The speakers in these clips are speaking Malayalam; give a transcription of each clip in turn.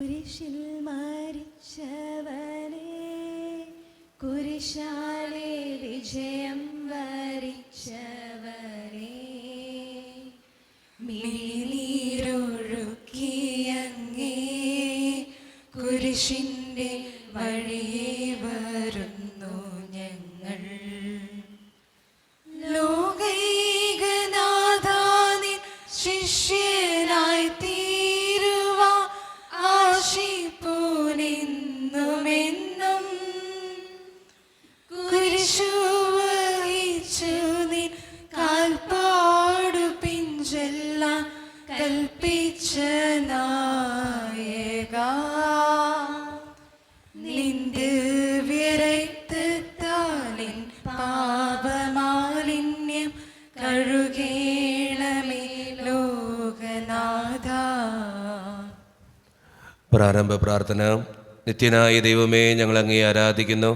കുരിശിൽ മരിച്ചവനെ, കുരിശാലെ വിജയം വരിച്ചവനെ, മിഴിനീരൊഴുക്കിയങ്ങേ കുരിശിൻ്റെ വഴിയെ വരുന്നു ഞങ്ങൾ. ലോകൈകനാഥാനിൻ ശിഷ്യനായി തീരുവാ ആശിപ്പൂനെന്നുമെന്നും, കുരിശു വഹിച്ചു നിൻ കാൽപ്പാടു പിഞ്ചെല്ലാം കൽപ്പിച്ച നായകാ, നിന്റെ വിരക്തത്താലിൻ പാപമാലിന്യം കഴുകേണമേ ലോകനാഥാ. പ്രാരംഭ പ്രാർത്ഥന. നിത്യനായ ദൈവമേ, ഞങ്ങൾ അങ്ങയെ ആരാധിക്കുന്നു.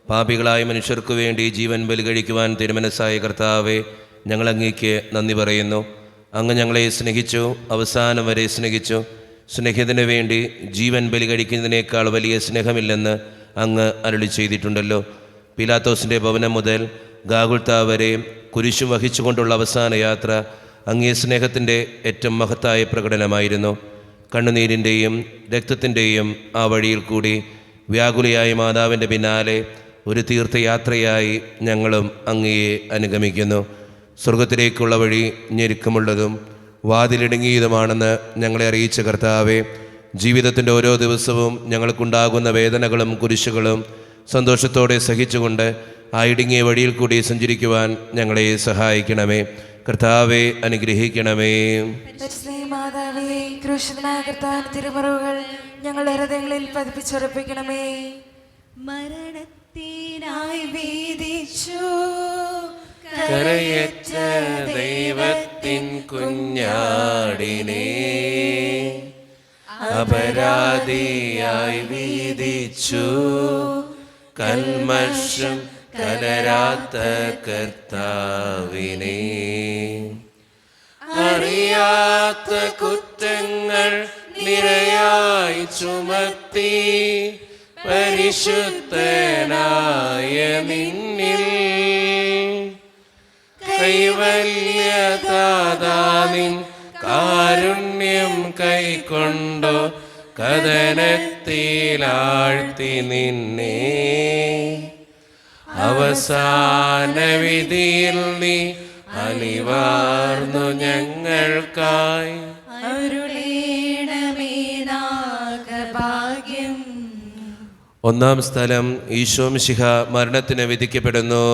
പാപികളായ മനുഷ്യർക്കു വേണ്ടി ജീവൻ ബലി കഴിക്കുവാൻ തിരുമനസ്സായ കർത്താവേ, ഞങ്ങൾ അങ്ങേക്ക് നന്ദി പറയുന്നു. അങ്ങ് ഞങ്ങളെ സ്നേഹിച്ചു, അവസാനം വരെ സ്നേഹിച്ചു. സ്നേഹിതന് വേണ്ടി ജീവൻ ബലി കഴിക്കുന്നതിനേക്കാൾ വലിയ സ്നേഹമില്ലെന്ന് അങ്ങ് അരുളി ചെയ്തിട്ടുണ്ടല്ലോ. പീലാത്തോസിൻ്റെ ഭവനം മുതൽ ഗാഗുൽത്താ വരെ കുരിശു വഹിച്ചുകൊണ്ടുള്ള അവസാന യാത്ര അങ്ങേ സ്നേഹത്തിൻ്റെ ഏറ്റവും മഹത്തായ പ്രകടനമായിരുന്നു. കണ്ണുനീരിൻ്റെയും രക്തത്തിൻ്റെയും ആ വഴിയിൽ കൂടി വ്യാകുലയായ മാതാവിൻ്റെ പിന്നാലെ ഒരു തീർത്ഥയാത്രയായി ഞങ്ങളും അങ്ങയെ അനുഗമിക്കുന്നു. സ്വർഗത്തിലേക്കുള്ള വഴി ഞെരുക്കമുള്ളതും വാതിലിടുങ്ങിയതുമാണെന്ന് ഞങ്ങളെ അറിയിച്ച കർത്താവേ, ജീവിതത്തിൻ്റെ ഓരോ ദിവസവും ഞങ്ങൾക്കുണ്ടാകുന്ന വേദനകളും കുരിശുകളും സന്തോഷത്തോടെ സഹിച്ചുകൊണ്ട് ആ ഇടുങ്ങിയ വഴിയിൽ കൂടി സഞ്ചരിക്കുവാൻ ഞങ്ങളെ സഹായിക്കണമേ. കർത്താവെ അനുഗ്രഹിക്കണമേ. തിരുമറുകൾ ഞങ്ങളുടെ ഹൃദയങ്ങളിൽ പതിപ്പിച്ചുറപ്പിക്കണമേ. മരണത്തിനായി വീതിച്ചു കരയറ്റ ദൈവത്തിൻ കുഞ്ഞാടിനെ, അപരാധിയായി വീതിച്ചു കൽമഷം കലരാത്ത കർത്താവിനെ, അറിയാത്ത കുറ്റങ്ങൾ നിരയായി ചുമത്തി പരിശുദ്ധനായ നിന്നിൽ കൈവല്യദാതാനിൻ കാരുണ്യം കൈക്കൊണ്ടോ കഥനത്തിലാഴ്ത്തി നിന്നെ, അവസാന വിധിയിൽ നീ അലിവാർന്നു ഞങ്ങൾക്കായി അരുളേണമേ നാഗഭാഗ്യം. ഒന്നാം സ്ഥലം. ഈശോ മിശിഹ മരണത്തിന് വിധിക്കപ്പെടുന്നു.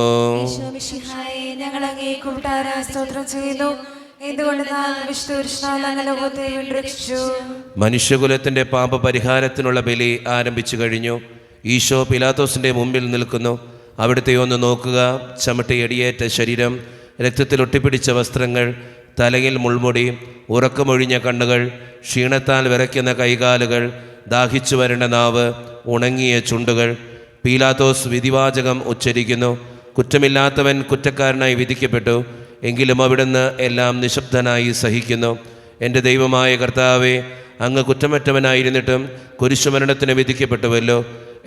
ഞങ്ങൾ അങ്ങേ കൂട്ടാരാ സ്തോത്രം ചെയ്യുന്നു. മനുഷ്യകുലത്തിന്റെ പാപപരിഹാരത്തിനുള്ള ബലി ആരംഭിച്ചു കഴിഞ്ഞു. ഈശോ പിലാത്തോസിന്റെ മുമ്പിൽ നിൽക്കുന്നു. അവിടുത്തെ ഒന്ന് നോക്കുക. ചമട്ടയടിയേറ്റ ശരീരം, രക്തത്തിൽ ഒട്ടിപ്പിടിച്ച വസ്ത്രങ്ങൾ, തലയിൽ മുൾമുടി, ഉറക്കമൊഴിഞ്ഞ കണ്ണുകൾ, ക്ഷീണത്താൽ വിറയ്ക്കുന്ന കൈകാലുകൾ, ദാഹിച്ചു വരേണ്ട നാവ്, ഉണങ്ങിയ ചുണ്ടുകൾ. പീലാത്തോസ് വിധിവാചകം ഉച്ചരിക്കുന്നു. കുറ്റമില്ലാത്തവൻ കുറ്റക്കാരനായി വിധിക്കപ്പെട്ടു. എങ്കിലും അവിടുന്ന് എല്ലാം നിശബ്ദനായി സഹിക്കുന്നു. എൻ്റെ ദൈവമായ കർത്താവേ, അങ്ങ് കുറ്റമറ്റവനായിരുന്നിട്ടും കുരിശുമരണത്തിന് വിധിക്കപ്പെട്ടുവല്ലോ.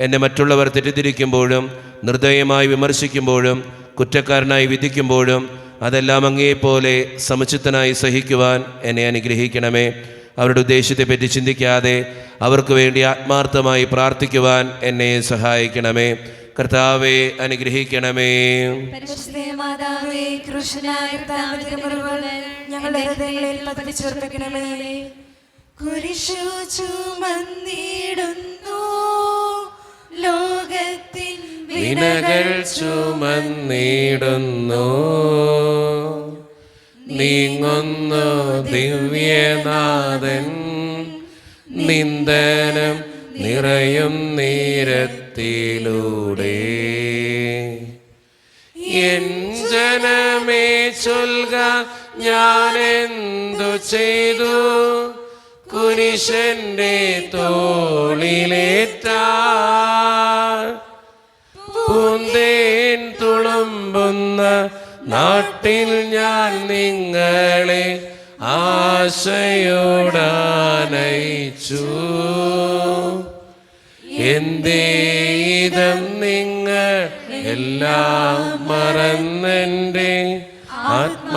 എന്നെ മറ്റുള്ളവർ തെറ്റിദ്ധരിക്കുമ്പോഴും നിർദ്ദയമായി വിമർശിക്കുമ്പോഴും കുറ്റക്കാരനായി വിധിക്കുമ്പോഴും അതെല്ലാം അങ്ങേപ്പോലെ സമുചിതനായി സഹിക്കുവാൻ എന്നെ അനുഗ്രഹിക്കണമേ. അവരുടെ ഉദ്ദേശത്തെപ്പറ്റി ചിന്തിക്കാതെ അവർക്ക് വേണ്ടി ആത്മാർത്ഥമായി പ്രാർത്ഥിക്കുവാൻ എന്നെ സഹായിക്കണമേ. കർത്താവെ അനുഗ്രഹിക്കണമേ. കുരിശു ചുമന്നിടുന്നു ലോകത്തിൻ വിനകൾ ചുമന്നിടുന്നു, നീങ്ങുന്നു ദിവ്യനാഥൻ, നിന്ദനം നിറയും നീരത്തിലൂടെ. എൻ ജനമേ ചൊൽക, ഞാനെന്തു ചെയ്തു കുരിശന്റെ തോളിലേറ്റ, പൂന്തേൻ തുളുമ്പുന്ന നാട്ടിൽ ഞാൻ നിങ്ങളെ ആശയോടാനയിച്ചു. എന്തേതം നിങ്ങൾ എല്ലാം മറന്നെൻ്റെ ആത്മാവിനാനന്ദ.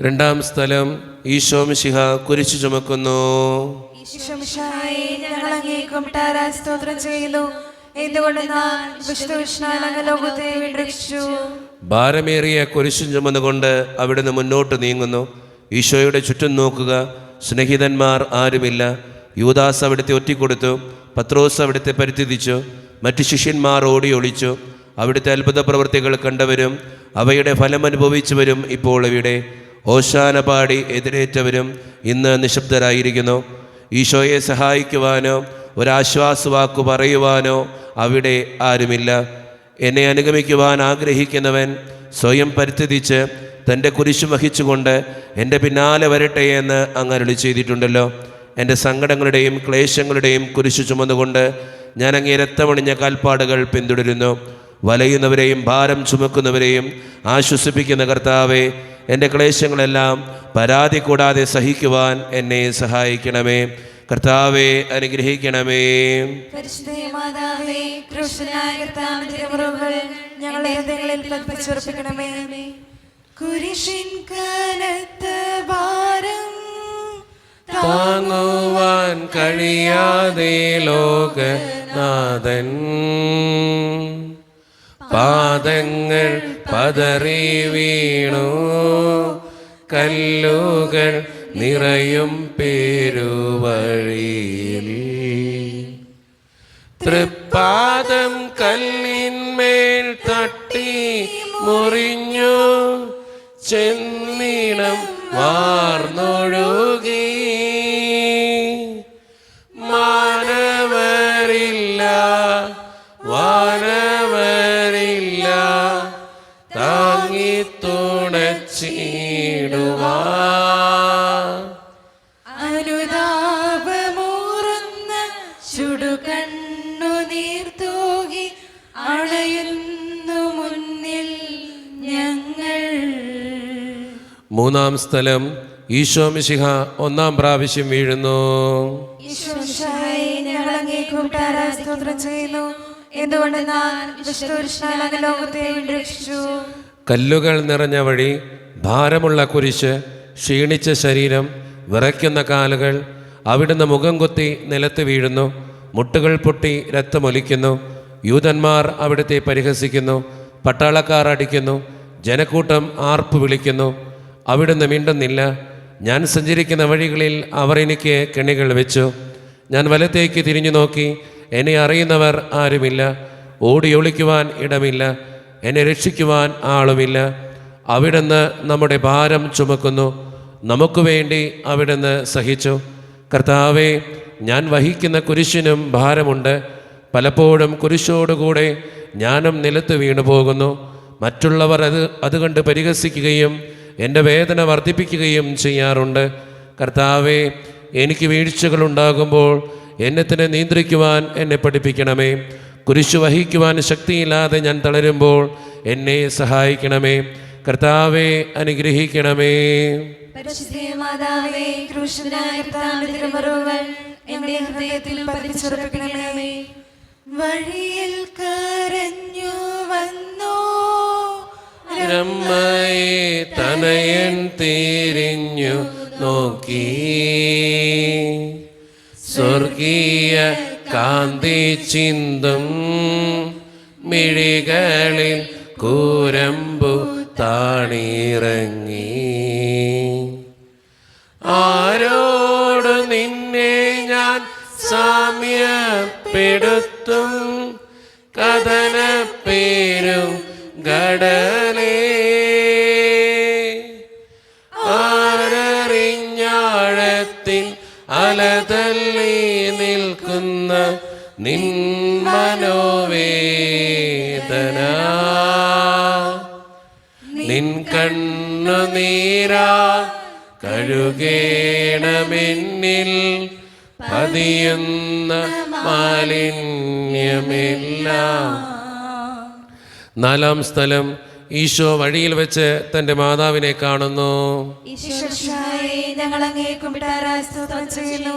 രണ്ടാം സ്ഥലം, ഈശോ മിശിഹ കുരിശു ചുമക്കുന്നു. ഈശോമിശിഹായെ, ഞങ്ങൾ അങ്ങേ കുമ്പിട്ടാരാ സ്തോത്രം ചെയ്യുന്നു. എന്തുകൊണ്ടെന്നാൽ വിശുദ്ധ അങ്ങ് ലോകത്തെ വീണ്ടെടുത്തു. ഭാരമേറിയ കുരിശും ചുമന്നുകൊണ്ട് അവിടുന്ന് മുന്നോട്ട് നീങ്ങുന്നു. ഈശോയുടെ ചുറ്റും നോക്കുക, സ്നേഹിതന്മാർ ആരുമില്ല. യൂദാസ് അവിടുത്തെ ഒറ്റിക്കൊടുത്തു, പത്രോസ് അവിടുത്തെ പരിത്യജിച്ചു, മറ്റു ശിഷ്യന്മാർ ഓടി ഒളിച്ചു. അവിടുത്തെ അത്ഭുത പ്രവൃത്തികൾ കണ്ടവരും അവയുടെ ഫലം അനുഭവിച്ചവരും ഇപ്പോൾ ഇവിടെ. ഓശാന പാടി എതിരേറ്റവരും ഇന്ന് നിശബ്ദരായിരിക്കുന്നു. ഈശോയെ സഹായിക്കുവാനോ ഒരാശ്വാസവാക്കു പറയുവാനോ അവിടെ ആരുമില്ല. എന്നെ അനുഗമിക്കുവാൻ ആഗ്രഹിക്കുന്നവൻ സ്വയം പരിത്യജിച്ച് തൻ്റെ കുരിശു വഹിച്ചുകൊണ്ട് എൻ്റെ പിന്നാലെ വരട്ടെ എന്ന് അങ്ങ് അരുളി ചെയ്തിട്ടുണ്ടല്ലോ. എൻ്റെ സങ്കടങ്ങളുടെയും ക്ലേശങ്ങളുടെയും കുരിശു ചുമന്നുകൊണ്ട് ഞാൻ അങ്ങേ രക്തമണിഞ്ഞ കാൽപ്പാടുകൾ പിന്തുടരുന്നു. വലയുന്നവരെയും ഭാരം ചുമക്കുന്നവരെയും ആശ്വസിപ്പിക്കുന്ന കർത്താവേ, എൻ്റെ ക്ലേശങ്ങളെല്ലാം പരാതി കൂടാതെ സഹിക്കുവാൻ എന്നെ സഹായിക്കണമേ. കർത്താവേ, അനുഗ്രഹിക്കണമേ. പരിശുദ്ധമാതാവേ, ക്രൂശനായ കർത്താവിന്റെ തിരുമുറിവുകൾ ഞങ്ങളുടെ ഹൃദയങ്ങളിൽ പതിപ്പിച്ചുറപ്പിക്കണമേ. കുരിശിൻ കനത്ത ഭാരം താങ്ങുവാൻ കഴിയാതെ ലോകനാഥൻ പാദങ്ങൾ പതറി വീണു. കല്ലുകൾ നിറയും പെരുവഴിയിൽ തൃപ്പാദം കല്ലിന്മേൽ തട്ടി മുറിഞ്ഞു. ചെന്നീണം വാർന്നൊഴുകി. മാനവരില്ല വാനവരില്ല താങ്ങി തുണച്ചിടുവാ. അനുതാപമൂറുന്ന ചുടുകണ്ണു നീർത്തൂകി അണയുന്നു മുന്നിൽ ഞങ്ങൾ. മൂന്നാം സ്ഥലം, ഈശോ മിശിഹ ഒന്നാം പ്രാവശ്യം വീഴുന്നു. ഈശോമിശിഹായെ, ഞങ്ങൾ അങ്ങേ കുമ്പിട്ടാരാ സ്തോത്രം ചെയ്യുന്നു. എന്തുകൊണ്ടെന്നാൽ വിശുദ്ധ അങ്ങ് ലോകത്തെ വീണ്ടെടുത്തു. കല്ലുകൾ നിറഞ്ഞ വഴി, ഭാരമുള്ള കുരിശ്, ക്ഷീണിച്ച ശരീരം, വിറയ്ക്കുന്ന കാലുകൾ. അവിടുന്ന് മുഖം കുത്തി നിലത്ത് വീഴുന്നു. മുട്ടുകൾ പൊട്ടി രക്തമൊലിക്കുന്നു. യൂതന്മാർ അവിടുത്തെ പരിഹസിക്കുന്നു. പട്ടാളക്കാർ അടിക്കുന്നു. ജനക്കൂട്ടം ആർപ്പ് വിളിക്കുന്നു. അവിടുന്ന് മിണ്ടുന്നില്ല. ഞാൻ സഞ്ചരിക്കുന്ന വഴികളിൽ അവർ എനിക്ക് കെണികൾ വെച്ചു. ഞാൻ വലത്തേക്ക് തിരിഞ്ഞു നോക്കി, എന്നെ അറിയുന്നവർ ആരുമില്ല. ഓടി ഒളിക്കുവാൻ ഇടമില്ല. എന്നെ രക്ഷിക്കുവാൻ ആളുമില്ല. അവിടുന്ന് നമ്മുടെ ഭാരം ചുമക്കുന്നു. നമുക്ക് വേണ്ടി അവിടുന്ന് സഹിച്ചു. കർത്താവേ, ഞാൻ വഹിക്കുന്ന കുരിശിനും ഭാരമുണ്ട്. പലപ്പോഴും കുരിശോടുകൂടെ ഞാനും നിലത്ത് വീണു പോകുന്നു. മറ്റുള്ളവർ അതുകണ്ട് പരിഹസിക്കുകയും എൻ്റെ വേദന വർദ്ധിപ്പിക്കുകയും ചെയ്യാറുണ്ട്. കർത്താവേ, എനിക്ക് വീഴ്ചകളുണ്ടാകുമ്പോൾ എന്നെ തന്നെ നിയന്ത്രിക്കുവാൻ എന്നെ പഠിപ്പിക്കണമേ. കുരിശു വഹിക്കുവാൻ ശക്തിയില്ലാതെ ഞാൻ തളരുമ്പോൾ എന്നെ സഹായിക്കണമേ. കർത്താവേ, അനുഗ്രഹിക്കണമേ. പരിശുദ്ധമാതാവേ, ക്രൂശനായ കർത്താവിന്റെ തിരുമുറിവുകൾ എന്റെ ഹൃദയത്തിൽ പതിപ്പിച്ചുറപ്പിക്കണമേ. വഴിയിൽ കരഞ്ഞു വന്നോ അമ്മയെ തനയൻ തിരിഞ്ഞു നോക്കി. സ്വർഗീയ കാന്തി ചിന്തും മിഴികളിൽ കൂരമ്പു താണിറങ്ങി. ആരോട് നിന്നെ ഞാൻ സാമ്യപ്പെടുത്തും? കഥനപ്പേരും കടലേ, ആരറിഞ്ഞാഴത്തിൽ അലതല്ലി നിൽക്കുന്ന നിൻ മനോവേദന. നിൻ കണ്ണുനീരാ കഴുകേണമെന്നിൽ പതിയുന്ന മാലിന്യമില്ല. നാലാം സ്ഥലം, ഈശോ വഴിയിൽ വെച്ച് തൻ്റെ മാതാവിനെ കാണുന്നു. ഈശ്വരശായി ഞങ്ങൾ അങ്ങേ കുമ്പിട്ടാരായ സ്തോത്രം ചെയ്യുന്നു.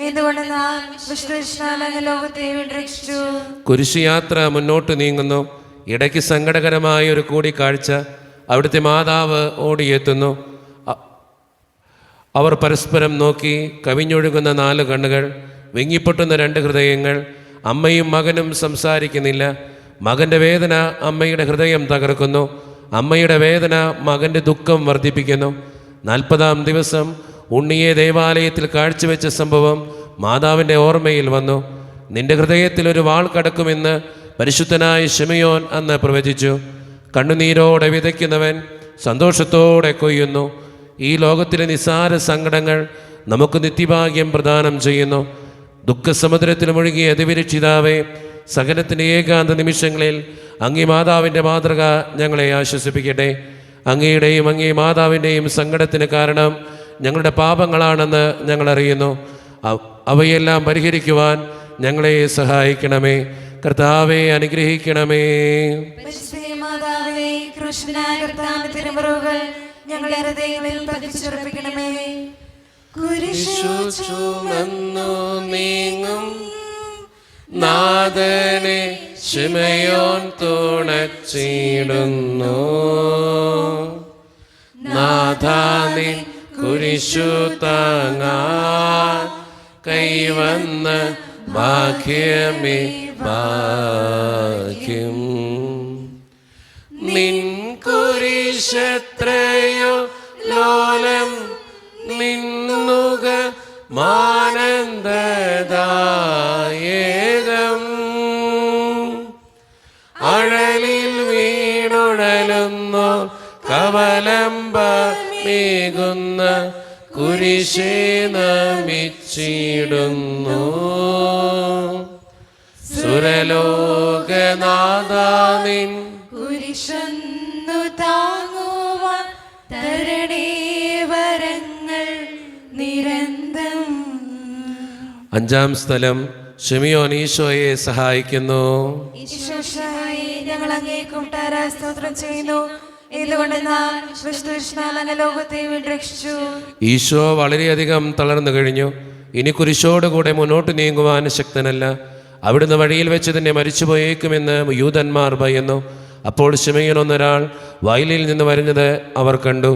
എന്തുകൊണ്ടെന്നാൽ വിഷ്ണുവിഷ്ണാൽ അങ്ങ് ലോകത്തെ രക്ഷിച്ചു. കുരിശുയാത്ര മുന്നോട്ട് നീങ്ങുന്നു. ഇടയ്ക്ക് സങ്കടകരമായ ഒരു കൂടിക്കാഴ്ച. അവിടുത്തെ മാതാവ് ഓടിയെത്തുന്നു. അവർ പരസ്പരം നോക്കി. കവിഞ്ഞൊഴുകുന്ന 4 കണ്ണുകൾ, വിങ്ങിപ്പൊട്ടുന്ന 2 ഹൃദയങ്ങൾ. അമ്മയും മകനും സംസാരിക്കുന്നില്ല. മകൻ്റെ വേദന അമ്മയുടെ ഹൃദയം തകർക്കുന്നു. അമ്മയുടെ വേദന മകൻ്റെ ദുഃഖം വർദ്ധിപ്പിക്കുന്നു. 40-ാം ദിവസം ഉണ്ണിയെ ദേവാലയത്തിൽ കാഴ്ചവെച്ച സംഭവം മാതാവിൻ്റെ ഓർമ്മയിൽ വന്നു. നിന്റെ ഹൃദയത്തിൽ ഒരു വാൾ കടക്കുമെന്ന് പരിശുദ്ധനായ ശിമയോൻ അന്ന് പ്രവചിച്ചു. കണ്ണുനീരോടെ വിതയ്ക്കുന്നവൻ സന്തോഷത്തോടെ കൊയ്യുന്നു. ഈ ലോകത്തിലെ നിസ്സാര സങ്കടങ്ങൾ നമുക്ക് നിത്യഭാഗ്യം പ്രദാനം ചെയ്യുന്നു. ദുഃഖസമുദ്രത്തിൽ മുഴുകിയ അതിവിരക്ഷിതാവേ, സഹനത്തിൻ്റെ ഏകാന്ത നിമിഷങ്ങളിൽ അങ്ങേ മാതാവിൻ്റെ മാതൃക ഞങ്ങളെ ആശ്വസിപ്പിക്കട്ടെ. അങ്ങയുടെയും അങ്ങേ മാതാവിൻ്റെയും സങ്കടത്തിന് കാരണം ഞങ്ങളുടെ പാപങ്ങളാണെന്ന് ഞങ്ങളറിയുന്നു. അവയെല്ലാം പരിഹരിക്കുവാൻ ഞങ്ങളെ സഹായിക്കണമേ. കർത്താവെ അനുഗ്രഹിക്കണമേ. മാതാവേ, കൃഷ്ണനായ കർത്താവിന്റെ തിരുമുറിവുകൾ ഞങ്ങളുടെ ഹൃദയങ്ങളിൽ പതിച്ചുറപ്പിക്കണമേ. കുരിശു ചുമന്നു നീങ്ങും നാഥനെ ശിമയോൻ തുണച്ചിടുന്നു. നാഥാനെ കുരിശു താങ്ങാൻ കൈവന്ന ഭാഗ്യമേ ഭാഗ്യം. നിൻ കുരിശത്രയോ ലോലം നിന്നുക മാനന്ദദായകം. അഴലിൽ വീണുഴലുന്നു കവലംബമേകുന്ന കുരിശേ നമിച്ചിടുന്നു. സുരലോകനാഥാനിൻ കുരിശന്നു താങ്ങുവാൻ തരണേ വരങ്ങൾ നിരന്തം. 5-ാം സ്ഥലം ശിമയോൻ ഈശോയെ സഹായിക്കുന്നു. ഈശോയെ ഞങ്ങൾ അങ്ങേ കുമ്പിട്ടാരായ സ്തോത്രം ചെയ്യുന്നു. എന്തുകൊണ്ടെന്നാൽ വിഷ്ണുവിഷ്ണാൽ അങ്ങ് ലോകത്തെ രക്ഷിച്ചു. ഈശോ വളരെയധികം തളർന്നു കഴിഞ്ഞു. ഇനി കുരിശോടുകൂടെ മുന്നോട്ട് നീങ്ങുവാൻ ശക്തനല്ല. അവിടുന്ന് വഴിയിൽ വെച്ച് തന്നെ മരിച്ചുപോയേക്കുമെന്ന് യൂതന്മാർ ഭയന്നു. അപ്പോൾ ശിമയോൻ എന്നൊരാൾ വയലിൽ നിന്ന് വരുന്നത് അവർ കണ്ടു.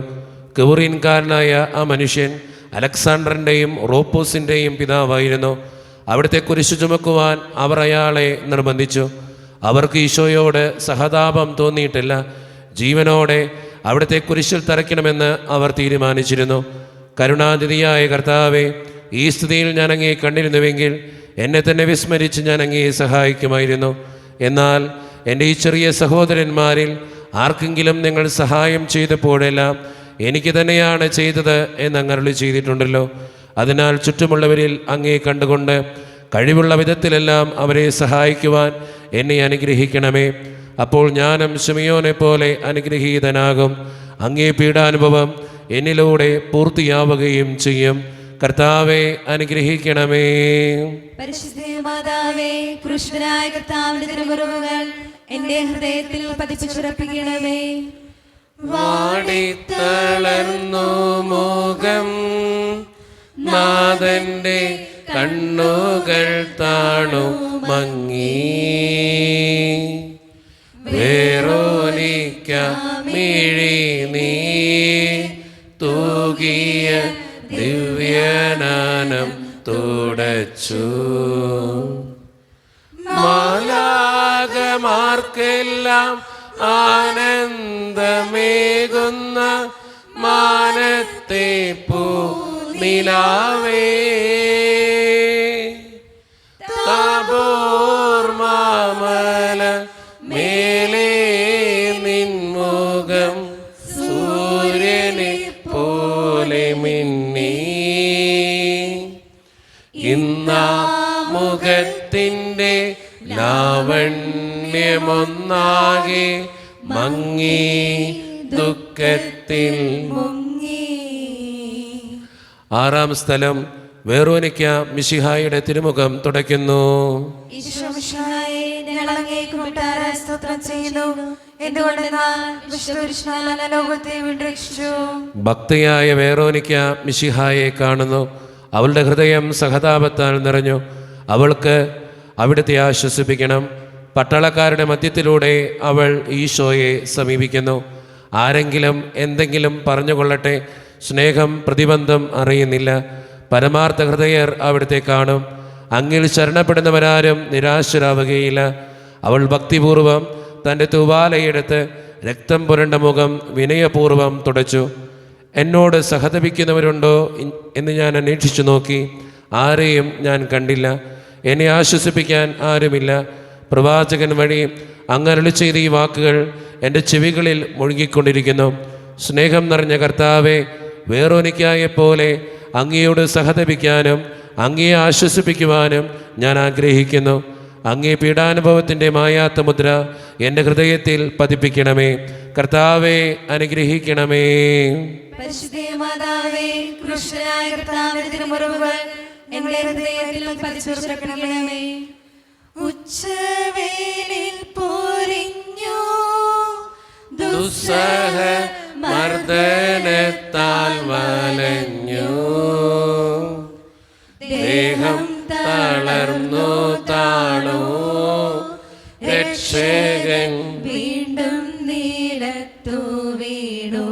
കെവുറീൻകാരനായ ആ മനുഷ്യൻ അലക്സാണ്ടറിൻ്റെയും റോപ്പോസിൻ്റെയും പിതാവായിരുന്നു. അവിടുത്തെ കുരിശു ചുമക്കുവാൻ അവർ അയാളെ നിർബന്ധിച്ചു. അവർക്ക് ഈശോയോട് സഹതാപം തോന്നിയിട്ടില്ല. ജീവനോടെ അവിടുത്തെ കുരിശിൽ തറയ്ക്കണമെന്ന് അവർ തീരുമാനിച്ചിരുന്നു. കരുണാനിധിയായ കർത്താവെ, ഈ സ്ഥിതിയിൽ ഞാൻ അങ്ങയെ കണ്ടിരുന്നുവെങ്കിൽ എന്നെ തന്നെ വിസ്മരിച്ച് ഞാൻ അങ്ങയെ സഹായിക്കുമായിരുന്നു. എന്നാൽ എൻ്റെ ഈ ചെറിയ സഹോദരന്മാരിൽ ആർക്കെങ്കിലും നിങ്ങൾ സഹായം ചെയ്തപ്പോഴെല്ലാം എനിക്ക് തന്നെയാണ് ചെയ്തത് എന്നങ്ങ് അരുളി ചെയ്തിട്ടുണ്ടല്ലോ. അതിനാൽ ചുറ്റുമുള്ളവരിൽ അങ്ങയെ കണ്ടുകൊണ്ട് കഴിവുള്ള വിധത്തിലെല്ലാം അവരെ സഹായിക്കുവാൻ എന്നെ അനുഗ്രഹിക്കണമേ. അപ്പോൾ ഞാനും ശിമയോനെ പോലെ അനുഗ്രഹീതനാകും. അങ്ങേ പീഡാനുഭവം എന്നിലൂടെ പൂർത്തിയാവുകയും ചെയ്യും. കർത്താവെ അനുഗ്രഹിക്കണമേ. പരിശുദ്ധ മാതാവേ, കൃഷ്ണനായ കർത്താവിന്റെ തിരുമുറിവുകൾ എന്റെ ഹൃദയത്തിൽ പതിച്ചുറപ്പിക്കണമേ. വാടിത്തളർന്നു മുഖം നാഥന്റെ കണ്ണുകൾ താണു മങ്ങി. വേറോനിക്ക മിഴി നീ തൂകിയ ദിവ്യനാനം തുടച്ചു. മാലാകമാർക്കെല്ലാം ആനന്ദമേകുന്ന മാനത്തെ പൂനിലാവേ, താബോർ മാമല മേലേ നിൻമുഖം സൂര്യനെ പോലെ മിന്നി. ഇന്നാ മുഖത്തിൻ്റെ ലാവണ്യമൊന്നാകെ മങ്ങി ദുഃഖത്തിൽ മുങ്ങി. 6-ാം സ്ഥലം വെറോനിക്ക മിശിഹായുടെ തിരുമുഖം തുടയ്ക്കുന്നു. ഈശോമിശിഹായേ, ഞങ്ങൾ അങ്ങേ കൂട്ടാരായ സ്തോത്രം ചെയ്യുന്നു. എന്തുകൊണ്ടെന്നാൽ വിശുദ്ധ ലോകത്തെ വീണ്ടെടുത്തു. ഭക്തിയായ വേറോനിക്ക മിശിഹായെ കാണുന്നു. അവളുടെ ഹൃദയം സഹതാപത്താൽ നിറഞ്ഞു. അവൾക്ക് അവിടുത്തെ ആശ്വസിപ്പിക്കണം. പട്ടാളക്കാരുടെ മധ്യത്തിലൂടെ അവൾ ഈശോയെ സമീപിക്കുന്നു. ആരെങ്കിലും എന്തെങ്കിലും പറഞ്ഞുകൊള്ളട്ടെ, സ്നേഹം പ്രതിബന്ധം അറിയുന്നില്ല. പരമാർത്ഥ ഹൃദയർ അവിടുത്തെ കാണും. അങ്ങിൽ ശരണപ്പെടുന്നവരാരും നിരാശരാവുകയില്ല. അവൾ ഭക്തിപൂർവം തൻ്റെ തൂവാലയെടുത്ത് രക്തം പുരണ്ട മുഖം വിനയപൂർവം തുടച്ചു. എന്നോട് സഹതപിക്കുന്നവരുണ്ടോ എന്ന് ഞാൻ അന്വേഷിച്ചു നോക്കി. ആരെയും ഞാൻ കണ്ടില്ല. എന്നെ ആശ്വസിപ്പിക്കാൻ ആരുമില്ല. പ്രവാചകൻ വഴി അങ്ങ് അരുളി ചെയ്ത ഈ വാക്കുകൾ എൻ്റെ ചെവികളിൽ മുഴുകിക്കൊണ്ടിരിക്കുന്നു. സ്നേഹം നിറഞ്ഞ കർത്താവെ, വേറോനിക്കായെപ്പോലെ അങ്ങയോട് സഹതപിക്കാനും അങ്ങയെ ആശ്വസിപ്പിക്കുവാനും ഞാൻ ആഗ്രഹിക്കുന്നു. അങ്ങേ പീഡാനുഭവത്തിൻ്റെ മായാത്ത മുദ്ര എൻ്റെ ഹൃദയത്തിൽ പതിപ്പിക്കണമേ. കർത്താവെ, അനുഗ്രഹിക്കണമേ. പരിശുദ്ധ മാതാവേ, കൃഷ്ണനായ കർത്താവിന്റെ തിരുമുറിവുകൾ എന്റെ ഹൃദയത്തിൽ പതിച്ചുറക്കണമേ. ഉച്ചവേളിൽ പൊരിഞ്ഞു ദുസ്സഹ മർദ്ദനത്താൽ വലഞ്ഞു. ദേഹം തളർന്നു താണു. രക്ഷകൻ വീണ്ടും നീലത്തു വീണു.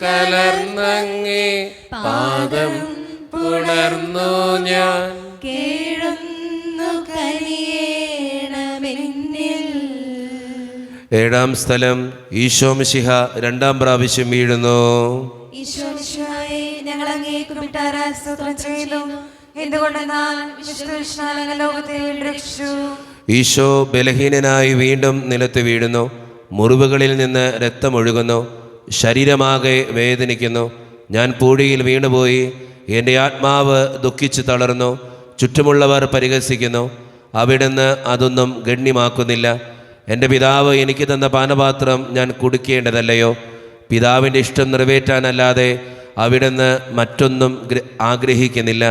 കലർന്നങ്ങേ പാദം പുണർന്നു ഞാൻ. കേഴുന്നു കനിയേണമെന്നിൽ. ഏഴാം സ്ഥലം ഈശോ മിശിഹ രണ്ടാം പ്രാവശ്യം വീഴുന്നു. ഈശോ മിശിഹായെ, ഞങ്ങൾ അങ്ങേ കുമ്പിട്ടാരായ സ്തോത്രം ചെയ്യുന്നു. എന്തുകൊണ്ടെന്നാൽ വിശുദ്ധ ലോകത്തെ വീണ്ടെടുത്തു. ഈശോ ബലഹീനനായി വീണ്ടും നിലത്ത് വീഴുന്നു. മുറിവുകളിൽ നിന്ന് രക്തമൊഴുകുന്നു. ശരീരമാകെ വേദനിക്കുന്നു. ഞാൻ പൂഴിയിൽ വീണുപോയി. എൻ്റെ ആത്മാവ് ദുഃഖിച്ച് തളർന്നു. ചുറ്റുമുള്ളവർ പരിഹസിക്കുന്നു. അവിടുന്ന് അതൊന്നും ഗണ്യമാക്കുന്നില്ല. എൻ്റെ പിതാവ് എനിക്ക് തന്ന പാനപാത്രം ഞാൻ കുടിക്കേണ്ടതല്ലയോ? പിതാവിൻ്റെ ഇഷ്ടം നിറവേറ്റാനല്ലാതെ അവിടുന്ന് മറ്റൊന്നും ആഗ്രഹിക്കുന്നില്ല.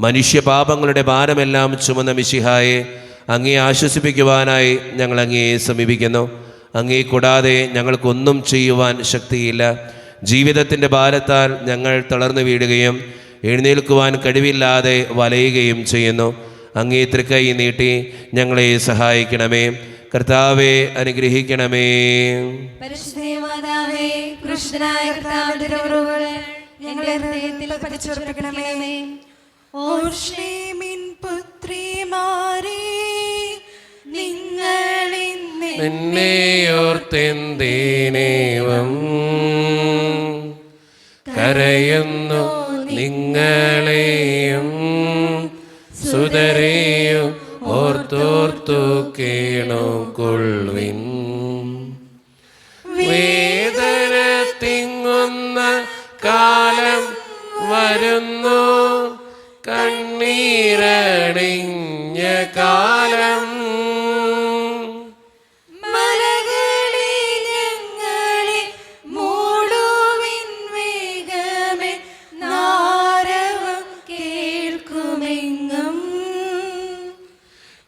മനുഷ്യപാപങ്ങളുടെ ഭാരമെല്ലാം ചുമന്ന മിശിഹായെ, അങ്ങയെ ആശ്വസിപ്പിക്കുവാനായി ഞങ്ങൾ അങ്ങയെ സമീപിക്കുന്നു. അങ്ങേ കൂടാതെ ഞങ്ങൾക്കൊന്നും ചെയ്യുവാൻ ശക്തിയില്ല. ജീവിതത്തിൻ്റെ ഭാരത്താൽ ഞങ്ങൾ തളർന്നു വീഴുകയും എഴുന്നേൽക്കുവാൻ കഴിവില്ലാതെ വലയുകയും ചെയ്യുന്നു. അങ്ങേ തൃക്കൈ നീട്ടി ഞങ്ങളെ സഹായിക്കണമേ. കർത്താവെ, അനുഗ്രഹിക്കണമേ. പരിശുദ്ധ മാതാവേ, കൃഷ്ണനായ കർത്താവിന്റെ തിരുമുറിവുകൾ ഞങ്ങളുടെ ഹൃദയത്തിൽ പതിച്ചുറപ്പിക്കണമേ. ഓർശ്ലേമിൻ പുത്രിമാരേ, നിന്നെയോർത്തെന്തേനേവം കരയുന്നു നിങ്ങളെയും സുതരെയും ഓർത്തോർത്തു കേണുകൊള്ളുവിൻ. വേദന തിങ്ങുന്ന കാലം വരുന്നു, കണ്ണീരണിഞ്ഞ കാലം.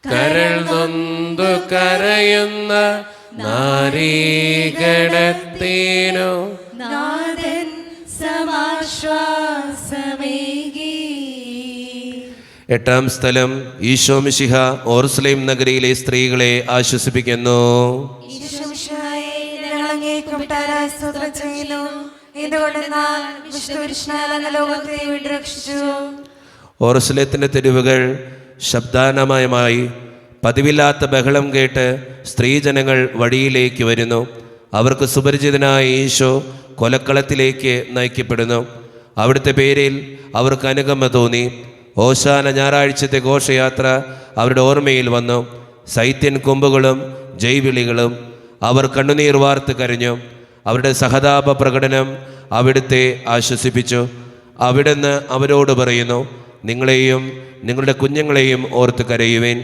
കരൾ നൊന്തു കരയുന്ന നാരീഗണത്തിനു നാഥൻ സമാശ്വാസമേകി. എട്ടാം സ്ഥലം ഈശോ മിശിഹ ഓർസ്ലേം നഗരിയിലെ സ്ത്രീകളെ ആശ്വസിപ്പിക്കുന്നു. ഈശോ മിശിഹായെ, ഞങ്ങൾ അങ്ങേ കുമ്പിട്ടാരായ സ്തോത്രം ചെയ്യുന്നു. എന്തുകൊണ്ടെന്നാൽ വിശുദ്ധ ലോകത്തെ വീണ്ടെടുത്തു. ഓർസ്ലേത്തിൻ്റെ തെരുവുകൾ ശബ്ദാനമയമായി. പതിവില്ലാത്ത ബഹളം കേട്ട് സ്ത്രീജനങ്ങൾ വഴിയിലേക്ക് വരുന്നു. അവർക്ക് സുപരിചിതനായ ഈശോ കൊലക്കളത്തിലേക്ക് നയിക്കപ്പെടുന്നു. അവിടുത്തെ പേരിൽ അവർക്ക് അനുകമ്പ തോന്നി. ഓശാന ഞായറാഴ്ചത്തെ ഘോഷയാത്ര അവരുടെ ഓർമ്മയിൽ വന്നു. സൈത്യൻ കൊമ്പുകളും ജൈവിളികളും അവർ കണ്ണുനീർ വാർത്ത് കരഞ്ഞു. അവരുടെ സഹതാപ പ്രകടനം അവിടുത്തെ ആശ്വസിപ്പിച്ചു. അവിടുന്ന് അവരോട് പറയുന്നു, നിങ്ങളെയും നിങ്ങളുടെ കുഞ്ഞുങ്ങളെയും ഓർത്ത് കരയുവേൻ.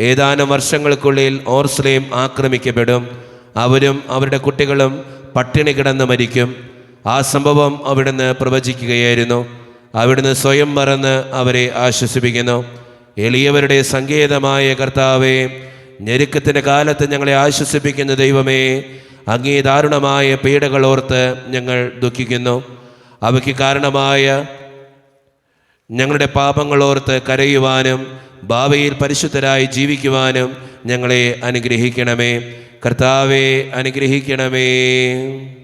ഏതാനും വർഷങ്ങൾക്കുള്ളിൽ ഓർസ്ലേം ആക്രമിക്കപ്പെടും. അവരും അവരുടെ കുട്ടികളും പട്ടിണി കിടന്ന് മരിക്കും. ആ സംഭവം അവിടുന്ന് പ്രവചിക്കുകയായിരുന്നു. അവിടുന്ന് സ്വയം മറന്ന് അവരെ ആശ്വസിപ്പിക്കുന്നു. എളിയവരുടെ സങ്കേതമായ കർത്താവേ, ഞെരുക്കത്തിൻ്റെ കാലത്ത് ഞങ്ങളെ ആശ്വസിപ്പിക്കുന്ന ദൈവമേ, അങ്ങേ ദാരുണമായ പീഡകൾ ഓർത്ത് ഞങ്ങൾ ദുഃഖിക്കുന്നു. അവയ്ക്ക് കാരണമായ ഞങ്ങളുടെ പാപങ്ങളോർത്ത് കരയുവാനും ഭാവിയിൽ പരിശുദ്ധരായി ജീവിക്കുവാനും ഞങ്ങളെ അനുഗ്രഹിക്കണമേ. കർത്താവെ അനുഗ്രഹിക്കണമേ.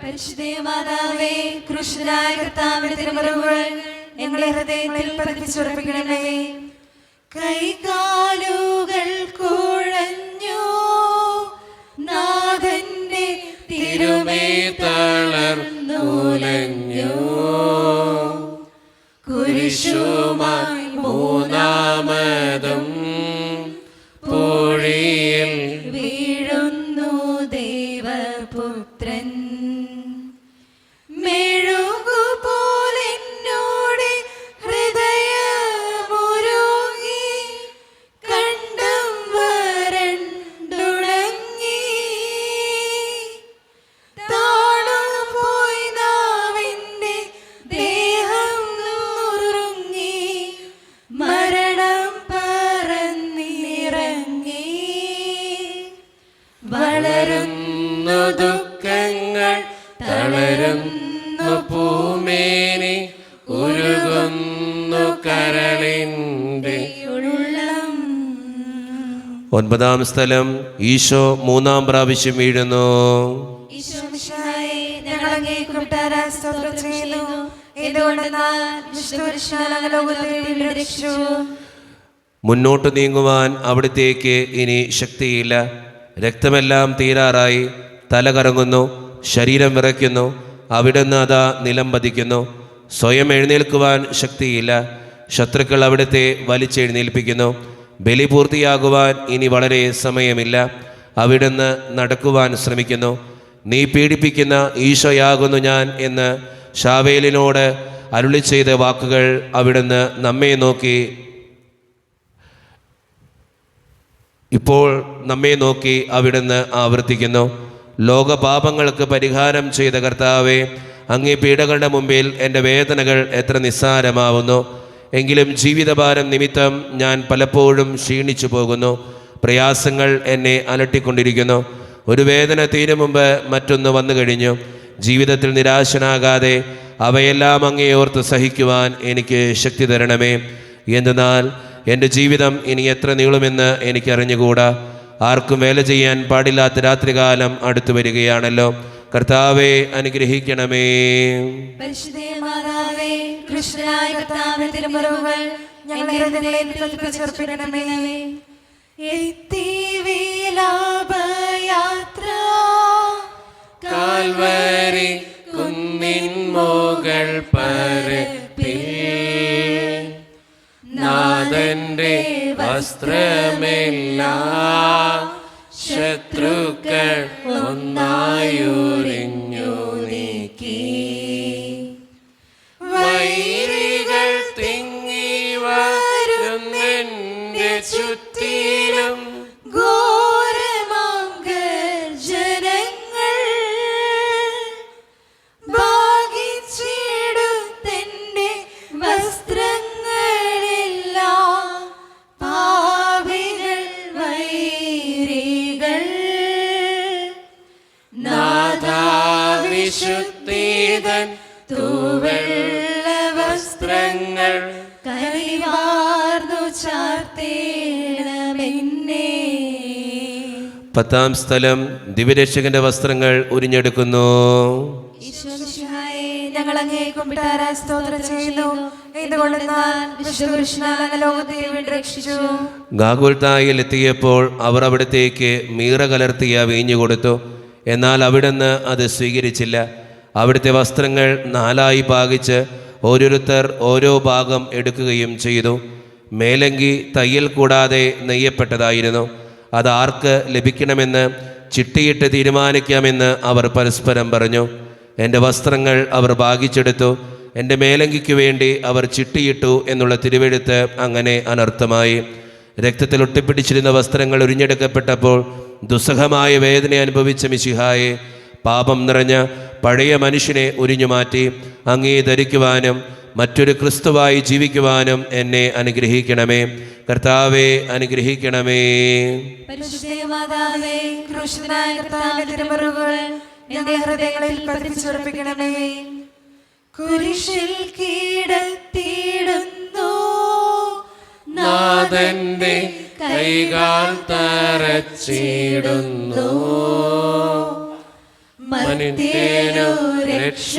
പരിശുദ്ധ മാതാവേ, കൃഷ്ണനായ കർത്താവിന്റെ തിരുമുറിവുകൾ ഞങ്ങളെ ഹൃദയങ്ങളിൽ പതിപ്പിച്ചുറപ്പിക്കണമേ. കൈകാലുകൾ കുഴഞ്ഞു നാഥന്റെ തിരുമേ തളർന്നുലഞ്ഞു. കുരിശുമായി മൂന്നാമതും പൂഴിയിൽ വീഴുന്നു ദൈവപുത്രൻ. മെഴുകുപോലെന്നോട് ഹൃദയമുരുകി കണ്ടം വരണ്ടുണങ്ങി. താണുപോയി നാവിന്റെ ദേഹം നുറുങ്ങി. മരണം പറന്നിറങ്ങി. വളരുന്നു ദുഃഖങ്ങൾ, തളരുന്നു പൂമേനി, ഉരുകുന്നു കരളിൻ്റെ ഉള്ളം. 9-ാം സ്ഥലം, ഈശോ 3-ാം പ്രാവശ്യം വീഴുന്നു. ഈശോ മിശിഹായേ, ഞങ്ങൾ അങ്ങേക്ക് കൂട്ടാരായി സ്തോത്രം ചെയ്യുന്നു. എന്തുകൊണ്ടെന്നാൽ വിശുദ്ധപുരുഷനാൽ അങ്ങ് ലോകത്തെ വീണ്ടും രക്ഷിച്ചു. മുന്നോട്ട് നീങ്ങുവാൻ അവിടത്തേക്ക് ഇനി ശക്തിയില്ല. രക്തമെല്ലാം തീരാറായി. തല കറങ്ങുന്നു, ശരീരം വിറയ്ക്കുന്നു. അവിടുന്ന് അതാ നിലം പതിക്കുന്നു. സ്വയം എഴുന്നേൽക്കുവാൻ ശക്തിയില്ല. ശത്രുക്കൾ അവിടുത്തെ വലിച്ചെഴുന്നേൽപ്പിക്കുന്നു. ബലി പൂർത്തിയാകുവാൻ ഇനി വളരെ സമയമില്ല. അവിടുന്ന് നടക്കുവാൻ ശ്രമിക്കുന്നു. നീ പീഡിപ്പിക്കുന്ന ഈശോയാകുന്നു ഞാൻ എന്ന് ശാവേലിനോട് അരുളി ചെയ്ത വാക്കുകൾ അവിടുന്ന് നമ്മെ നോക്കി അവിടുന്ന് ആവർത്തിക്കുന്നു. ലോകപാപങ്ങൾക്ക് പരിഹാരം ചെയ്ത കർത്താവേ, അങ്ങേ പീഡകളുടെ മുമ്പിൽ എൻ്റെ വേദനകൾ എത്ര നിസ്സാരമാവുന്നു. എങ്കിലും ജീവിതഭാരം നിമിത്തം ഞാൻ പലപ്പോഴും ക്ഷീണിച്ചു പോകുന്നു. പ്രയാസങ്ങൾ എന്നെ അലട്ടിക്കൊണ്ടിരിക്കുന്നു. ഒരു വേദന തീരും മുമ്പ് മറ്റൊന്ന് വന്നു കഴിഞ്ഞു. ജീവിതത്തിൽ നിരാശനാകാതെ അവയെല്ലാം അങ്ങേ ഓർത്ത് സഹിക്കുവാൻ എനിക്ക് ശക്തി തരണമേ. എന്തെന്നാൽ എൻ്റെ ജീവിതം ഇനി എത്ര നീളുമെന്ന് എനിക്കറിഞ്ഞുകൂടാ. ആർക്കും വേല ചെയ്യാൻ പാടില്ലാത്ത രാത്രികാലം അടുത്തു വരികയാണല്ലോ. കർത്താവെ അനുഗ്രഹിക്കണമേ. പരിശുദ്ധ മാതാവേ, കൃഷ്ണനായ കർത്താവിന്റെ തിരുമുറിവുകൾ ഞങ്ങളുടെ ഹൃദയങ്ങളിൽ പതിപ്പിച്ചുറപ്പിക്കണമേ. എത്തി വിലാപയാത്ര കാൽവരി കുന്നിൻ മുകൾ പരപ്പിൽ നാഥന്റെ വസ്ത്രമെല്ലാം ശത്രുക്കൾ ഒന്നായുരിഞ്ഞു നീക്കി. വൈരികൾ തിങ്ങി വരുന്നെന്റെ ചുറ്റിലും ഘോരമാംഗർജനങ്ങൾ ഭാഗിച്ചെടുത്തെന്റെ വസ്ത്രങ്ങളെല്ലാം പാപികൾ വൈരികൾ. നാഥാവിശുദ്ധീതൻ തൂവെള്ള വസ്ത്രങ്ങൾ കൈവാർന്നു ചാർത്തേണമെന്നേ. 10-ാം സ്ഥലം, ദിവ്യരക്ഷകന്റെ വസ്ത്രങ്ങൾ ഉരിഞ്ഞെടുക്കുന്നു. ഈശോ മിശിഹായേ, ഞങ്ങൾ അങ്ങേ കുമ്പിട്ടാരായി സ്തോത്രം ചെയ്യുന്നു. എന്തുകൊണ്ടെന്നാൽ വിശുദ്ധപുരുഷനാൽ അങ്ങ് ലോകത്തെ വീണ്ടും രക്ഷിച്ചു. ഗാഗുൽത്തായിൽ എത്തിയപ്പോൾ അവർ അവിടത്തേക്ക് മീറ കലർത്തിയ വീഞ്ഞു കൊടുത്തു. എന്നാൽ അവിടുന്ന് അത് സ്വീകരിച്ചില്ല. അവിടുത്തെ വസ്ത്രങ്ങൾ 4ആയി ഭാഗിച്ച് ഓരോരുത്തർ ഓരോ ഭാഗം എടുക്കുകയും ചെയ്തു. മേലങ്കി തയ്യൽ കൂടാതെ നെയ്യപ്പെട്ടതായിരുന്നു. അത് ആർക്ക് ലഭിക്കണമെന്ന് ചിട്ടിയിട്ട് തീരുമാനിക്കാമെന്ന് അവർ പരസ്പരം പറഞ്ഞു. എൻ്റെ വസ്ത്രങ്ങൾ അവർ ഭാഗിച്ചെടുത്തു, എൻ്റെ മേലങ്കിക്ക് വേണ്ടി അവർ ചിട്ടിയിട്ടു എന്നുള്ള തിരുവെഴുത്ത് അങ്ങനെ അനർത്ഥമായി. രക്തത്തിൽ ഒട്ടിപ്പിടിച്ചിരുന്ന വസ്ത്രങ്ങൾ ഉരിഞ്ഞെടുക്കപ്പെട്ടപ്പോൾ ദുസ്സഹമായ വേദന അനുഭവിച്ച മിശിഹായെ, പാപം നിറഞ്ഞ പഴയ മനുഷ്യനെ ഉരിഞ്ഞുമാറ്റി അങ്ങേ ധരിക്കുവാനും മറ്റൊരു ക്രിസ്തുവായി ജീവിക്കുവാനും എന്നെ അനുഗ്രഹിക്കണമേ. കർത്താവെ അനുഗ്രഹിക്കണമേ. പരിശുദ്ധമാതാവേ, ക്രൂശിതനായ കർത്താവിന്റെ തിരുമുറിവുകൾ ഞങ്ങളുടെ ഹൃദയങ്ങളിൽ പതിപ്പിച്ചുറപ്പിക്കണമേ. കുരിശിൽ കീഴത്തിയിടുന്നു നാഥന്റെ കൈകാൽ തറച്ചിടുന്നു, മനുഷ്യനു രക്ഷ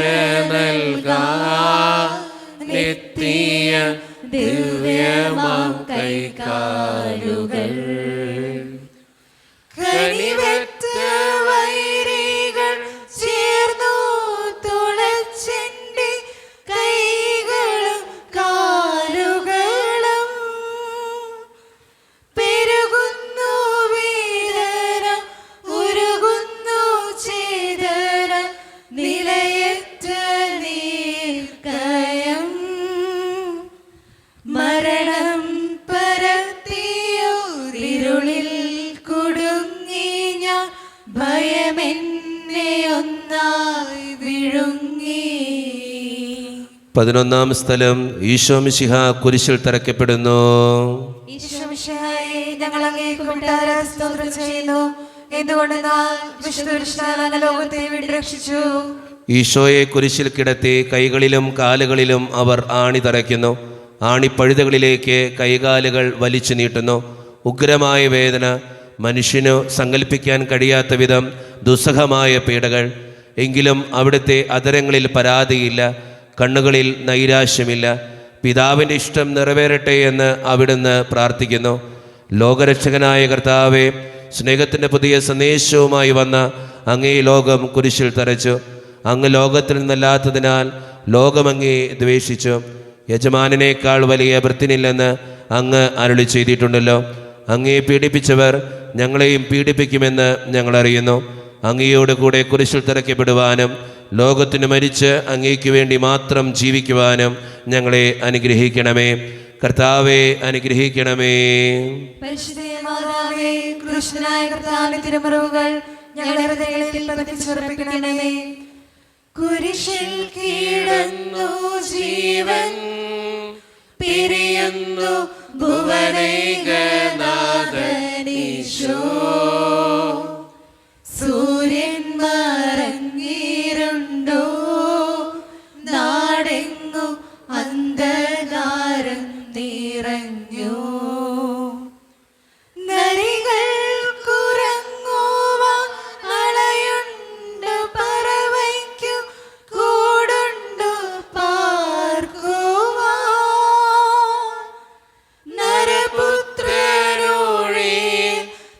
നൽകാനെത്തിയ ദിവ്യമാം കൈകാലുകൾ. കനിവറ്റ വൈരികൾ ചേർന്നു തുളച്ചെന്റെ കൈകളും കാലുകളും. പെരുകുന്നു വേദന, ഉരുകുന്നു ചേതന, നിലയറ്റ നീർക്കയം. മരണം പരത്തിയൊരിരുളിൽ കുടുങ്ങി ഞാൻ, ഭയമെന്നെ ഒന്നായി വിഴുങ്ങി. 11-ാം സ്ഥലം. ഈശോ മിശിഹ കുരിശിൽ തറയ്ക്കപ്പെടുന്നു. ഈശോ മിശിഹായെ, ഞങ്ങൾ അങ്ങേക്ക് കൊട്ടാര സ്തോത്രം ചെയ്യുന്നു. എന്തുകൊണ്ടെന്നാൽ വിശുദ്ധ കുരിശിനാൽ അങ്ങ് ലോകത്തെ വിരക്ഷിച്ചു. ഈശോയെ കുരിശിൽ കിടത്തി കൈകളിലും കാലുകളിലും അവർ ആണി തറയ്ക്കുന്നു. ആണിപ്പഴുതകളിലേക്ക് കൈകാലുകൾ വലിച്ചു നീട്ടുന്നു. ഉഗ്രമായ വേദന, മനുഷ്യനു സങ്കല്പിക്കാൻ കഴിയാത്ത വിധം ദുസ്സഹമായ പീഡകൾ. എങ്കിലും അവിടുത്തെ അധരങ്ങളിൽ പരാതിയില്ല, കണ്ണുകളിൽ നൈരാശ്യമില്ല. പിതാവിൻ്റെ ഇഷ്ടം നിറവേറട്ടെ എന്ന് അവിടുന്ന് പ്രാർത്ഥിക്കുന്നു. ലോകരക്ഷകനായ കർത്താവെ, സ്നേഹത്തിൻ്റെ പുതിയ സന്ദേശവുമായി വന്ന അങ്ങേ ലോകം കുരിശിൽ തറച്ചു. അങ്ങ് ലോകത്തിൽ നിന്നല്ലാത്തതിനാൽ ലോകം അങ്ങേ ദ്വേഷിച്ചു. യജമാനേക്കാൾ വലിയ ഭൃത്യനില്ലെന്ന് അങ്ങ് അരുളി ചെയ്തിട്ടുണ്ടല്ലോ. അങ്ങേ പീഡിപ്പിച്ചവർ ഞങ്ങളെയും പീഡിപ്പിക്കുമെന്ന് ഞങ്ങൾ അറിയുന്നു. അങ്ങയോട് കൂടെ കുരിശിൽ തറയ്ക്കപ്പെടുവാനും ലോകത്തിന് മരിച്ച് അങ്ങേക്ക് വേണ്ടി മാത്രം ജീവിക്കുവാനും ഞങ്ങളെ അനുഗ്രഹിക്കണമേ. കർത്താവെ അനുഗ്രഹിക്കണമേ. പരിശുദ്ധമാതാവേ, ക്രൂശിതനായ കർത്താവിന്റെ തിരുമുറിവുകൾ ഞങ്ങളുടെ ഹൃദയങ്ങളിൽ പതിപ്പിച്ചുറപ്പിക്കണമേ. കുരിശിൽ കീഴടന്നു ജീവൻ പിരിയുന്നു ഭുവനൈകനാഥനീശോ. സൂര്യൻ മറഞ്ഞിരുണ്ടോ, നാടെങ്ങു അന്ധകാരം നിറഞ്ഞു. നരികൾ കുറങ്ങുവാൻ അളയുണ്ട്, പറവയ്ക്കു കൂടുണ്ടു പാർക്കുവാൻ. നരപുത്രനൊഴിയിൽ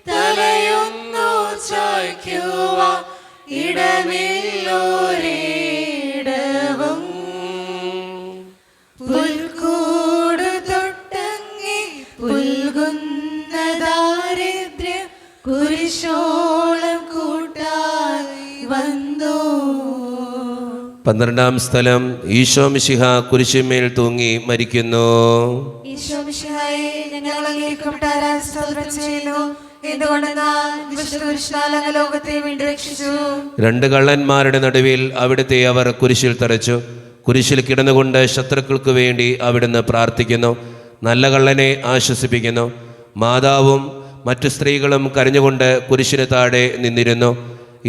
തലയൊന്നു ചായ്ക്കുവാൻ ഇടമില്ലോരിടവും. പുൽക്കൂട് തൊട്ടങ്ങി പുൽകുന്ന ദാരിദ്ര്യം കുരിശോളം കൂട്ടായി വന്നു. 12-ാം സ്ഥലം. ഈശോ മിശിഹ കുരിശിന്മേൽ തൂങ്ങി മരിക്കുന്നു. ഈശോ മിശിഹായെ, ഞങ്ങൾ അങ്ങേക്ക് കൊട്ടാര സ്തോത്രം ചെയ്യുന്നു. എന്തുകൊണ്ടെന്നാൽ വിശുദ്ധ കുരിശിനാൽ അങ്ങ് ലോകത്തെ വീണ്ടും രക്ഷിച്ചു. 2 കള്ളന്മാരുടെ നടുവിൽ അവിടുത്തെ അവർ കുരിശിൽ തറച്ചു. കുരിശിൽ കിടന്നുകൊണ്ട് ശത്രുക്കൾക്ക് വേണ്ടി അവിടുന്ന് പ്രാർത്ഥിക്കുന്നു. നല്ല കള്ളനെ ആശ്വസിപ്പിക്കുന്നു. മാതാവും മറ്റു സ്ത്രീകളും കരഞ്ഞുകൊണ്ട് കുരിശിന് താഴെ നിന്നിരുന്നു.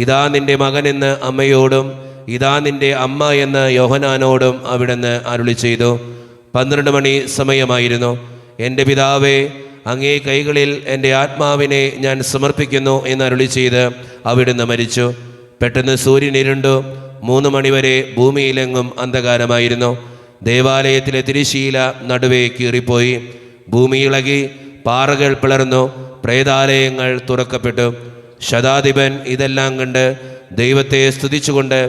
ഇതാ നിന്റെ മകനെന്ന് അമ്മയോടും ഇതാ നിന്റെ അമ്മ എന്ന് യോഹനാനോടും അവിടുന്ന് അരുളി ചെയ്തു. 12 മണി സമയമായിരുന്നു. എൻ്റെ പിതാവേ, അങ്ങേ കൈകളിൽ എൻ്റെ ആത്മാവിനെ ഞാൻ സമർപ്പിക്കുന്നു എന്ന് അരുളി ചെയ്ത് അവിടുന്ന് മരിച്ചു. പെട്ടെന്ന് സൂര്യൻ ഇരുണ്ടു. 3 മണിവരെ ഭൂമിയിലെങ്ങും അന്ധകാരമായിരുന്നു. ദേവാലയത്തിലെ തിരശ്ശീല നടുവേ കീറിപ്പോയി. ഭൂമി ഇളകി, പാറകൾ പിളർന്നു, പ്രേതാലയങ്ങൾ തുറക്കപ്പെട്ടു. ശതാധിപൻ ഇതെല്ലാം കണ്ട് ദൈവത്തെ സ്തുതിച്ചുകൊണ്ട്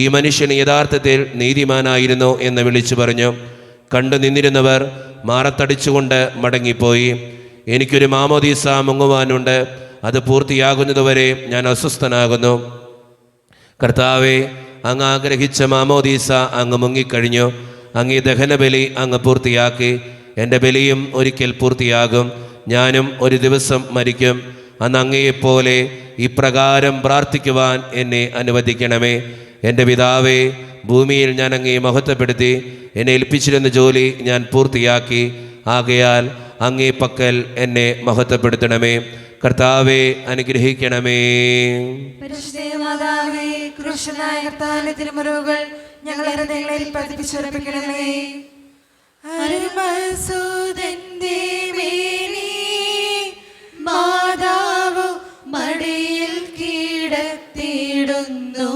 ഈ മനുഷ്യൻ യഥാർത്ഥത്തിൽ നീതിമാനായിരുന്നു എന്ന് വിളിച്ചു പറഞ്ഞു. കണ്ടു നിന്നിരുന്നവർ മാറത്തടിച്ചുകൊണ്ട് മടങ്ങിപ്പോയി. എനിക്കൊരു മാമോദീസ മുങ്ങുവാനുണ്ട്. അത് പൂർത്തിയാകുന്നതുവരെ ഞാൻ അസ്വസ്ഥനാകുന്നു. കർത്താവെ, അങ്ങ് ആഗ്രഹിച്ച മാമോദീസ അങ്ങ് മുങ്ങിക്കഴിഞ്ഞു. അങ്ങ് ഈ ദഹനബലി അങ്ങ് പൂർത്തിയാക്കി. എൻ്റെ ബലിയും ഒരിക്കൽ പൂർത്തിയാകും. ഞാനും ഒരു ദിവസം മരിക്കും. അന്ന് അങ്ങയെപ്പോലെ ഇപ്രകാരം പ്രാർത്ഥിക്കുവാൻ എന്നെ അനുവദിക്കണമേ. എൻ്റെ പിതാവേ, ഭൂമിയിൽ ഞാൻ അങ്ങയെ മഹത്വപ്പെടുത്തി. എന്നെ ഏൽപ്പിച്ചിരുന്ന ജോലി ഞാൻ പൂർത്തിയാക്കി. ആകയാൽ അങ്ങേ പക്കൽ എന്നെ മഹത്വപ്പെടുത്തണമേ. കർത്താവെ, അനുഗ്രഹിക്കണമേ. പരിശുദ്ധമാതാവേ, ക്രൂശനായ കർത്താവിന്റെ തിരുമുറിവുകൾ ഞങ്ങളുടെ ഹൃദയങ്ങളിൽ പതിപ്പിച്ചുറപ്പിക്കണമേ. അരുമസൂദന്റെ മേനി മാതാവ് മടിയിൽ കിടത്തിയിടുന്നു.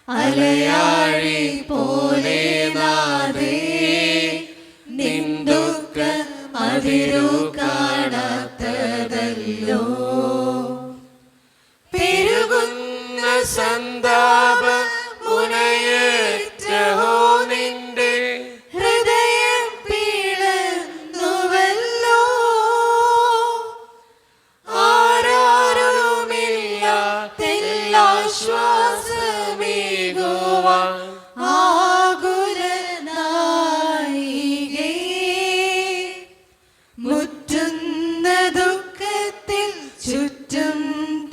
അലയാഴി പോലെ നാദേ നിന്ദുഃഖ അതിരു കാണാത്തതല്ലോ. പെരുകുന്ന സന്താപ മുനയേറ്റഹോ നിന്റെ ഹൃദയം പിളർന്നുവല്ലോ. ആരാരുമില്ലാശ്വാസമേകുവാൻ ആകുലനായികേ. മുറ്റുന്ന ദുഃഖത്തിൽ ചുറ്റും